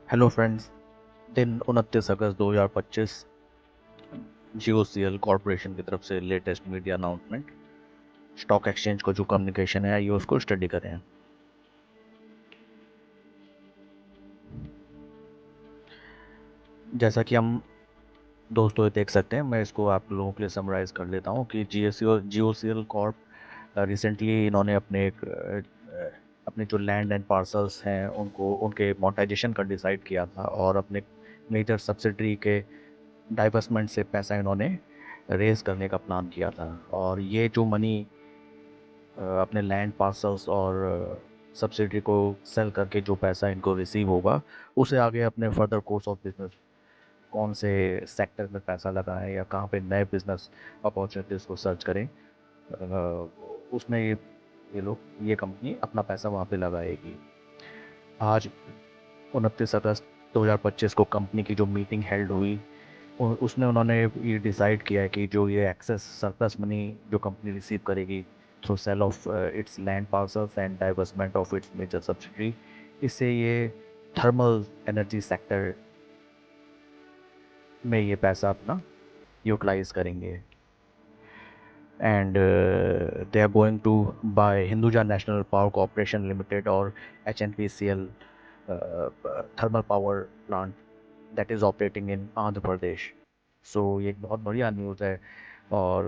Hello friends. दिन 29 अगस्त 2025 GOCL corporation की तरफ से latest media announcement. Stock exchange को जो कम्युनिकेशन है आइए उसको स्टडी करें। जैसा कि हम दोस्तों देख सकते हैं, मैं इसको आप लोगों के लिए समराइज़ कर लेता हूँ कि GOCL कॉर्प रिसेंटली इन्होंने अपने जो लैंड एंड पार्सल्स हैं उनको उनके मोनेटाइजेशन का डिसाइड किया था और अपने मेजर सब्सिडरी के डाइवर्समेंट से पैसा इन्होंने रेज करने का प्लान किया था। और ये जो मनी अपने लैंड पार्सल्स और सब्सिडी को सेल करके जो पैसा इनको रिसीव होगा उसे आगे अपने फर्दर कोर्स ऑफ बिजनेस कौन से सेक्टर में पैसा लगाएं या कहाँ पे नए बिजनेस अपॉर्चुनिटीज़ को सर्च करें, उसमें ये लोग ये कंपनी अपना पैसा वहाँ पे लगाएगी। आज 29 अगस्त 2025 को कंपनी की जो मीटिंग हेल्ड हुई उसमें उन्होंने ये डिसाइड किया है कि जो ये एक्सेस सरप्लस मनी जो कंपनी रिसीव करेगी through sale of its land parcels and divestment of its major subsidiary, इससे ये थर्मल एनर्जी सेक्टर में ये पैसा अपना यूटिलाइज करेंगे। And they are going to buy Hinduja National Power Corporation Limited और HNPCL thermal power plant that is operating in Andhra Pradesh. So ये एक बहुत बढ़िया न्यूज़ है और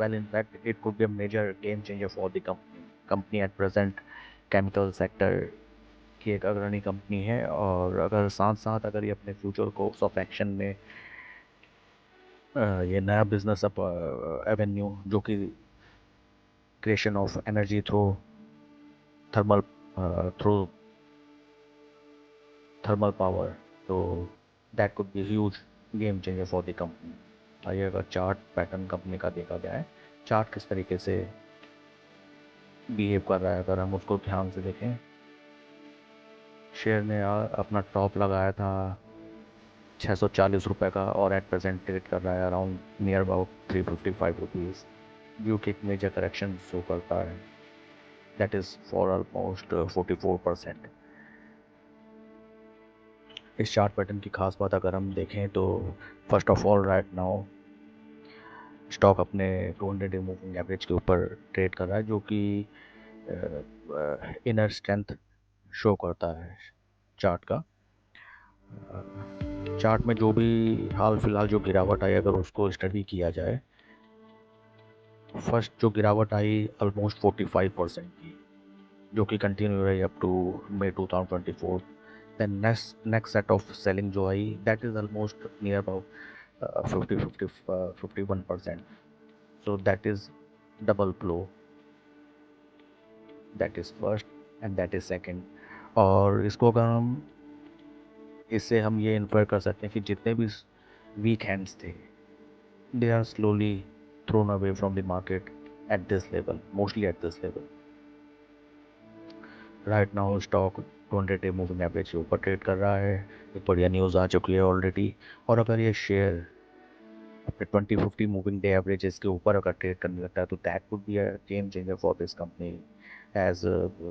well in fact it could be a major game changer for the company at present. Chemical sector की एक अग्रणी कंपनी है और अगर साथ साथ अगर ये अपने फ्यूचर कोर्स ऑफ एक्शन में ये नया बिजनेस अप एवेन्यू जो कि creation of energy thermal through thermal power, तो that could be huge game changer for the company. आइए अगर चार्ट पैटर्न कंपनी का देखा जाए, चार्ट किस तरीके से बिहेव कर रहा है अगर हम उसको ध्यान से देखें। शेयर ने अपना टॉप लगाया था 640 रुपये का और एट प्रेजेंट ट्रेड कर रहा है अराउंड नियर अबाउट 355 रुपीज़, जो कि एक मेजर करेक्शन शो करता है दैट इज़ फॉर ऑलमोस्ट 44%। इस चार्ट पैटर्न की खास बात अगर हम देखें तो first of all right now stock अपने 200 डे मूविंग एवरेज के ऊपर ट्रेड कर रहा है, जो कि इनर स्ट्रेंथ शो करता है चार्ट का। चार्ट में जो भी हाल फिलहाल जो गिरावट आई अगर उसको स्टडी किया जाए, फर्स्ट जो गिरावट आई ऑलमोस्ट 45% की, जो कि कंटिन्यू रही up to May 2024। Then next set of selling जो आई that is almost near about 51%। So that is double blow, that is first and that is second. और इससे हम ये इन्फर कर सकते हैं कि जितने भी वीक हैंड्स थे they are slowly thrown away from the market at this level, mostly at this level. Right now stock 200 day moving average के ऊपर ट्रेड कर रहा है। एक बढ़िया न्यूज़ आ चुकी है ऑलरेडी, और अगर ये शेयर अपने 2050 मूविंग डे एवरेजेस के ऊपर अगर ट्रेड करने लगता है तो that would be a game changer for this company, as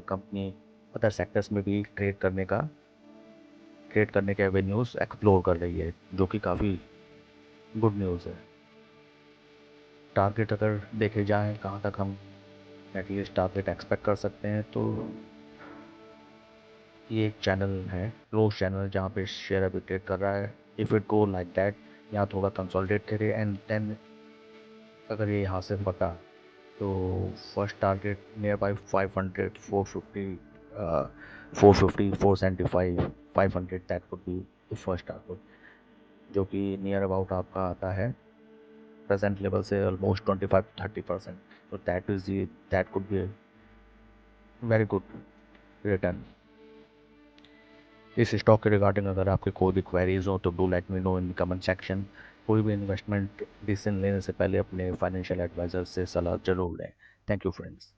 company other sectors में भी ट्रेड करने के एवेन्यूज़ एक्सप्लोर कर रही है, जो कि काफ़ी गुड न्यूज़ है। टारगेट अगर देखे जाएँ कहाँ तक हम एटलीस्ट टारगेट एक्सपेक्ट कर सकते हैं, तो ये एक चैनल है, क्लोज चैनल, जहाँ पे शेयर अभी ट्रेड कर रहा है। If it go like that, यहाँ थोड़ा कंसोलिडेट करे एंड देन अगर ये यहाँ से फटा तो first target near by 500, 450, 450, 475, 500, that would be the first target, जो कि नियर अबाउट आपका आता है प्रेजेंट लेवल से ऑलमोस्ट 25-30%। तो that could be very good return. इस स्टॉक के रिगार्डिंग अगर आपके कोई भी क्वेरीज हो तो do let me know in comment section. कोई भी इन्वेस्टमेंट डिसीजन लेने से पहले अपने फाइनेंशियल एडवाइज़र से सलाह जरूर लें। Thank you friends.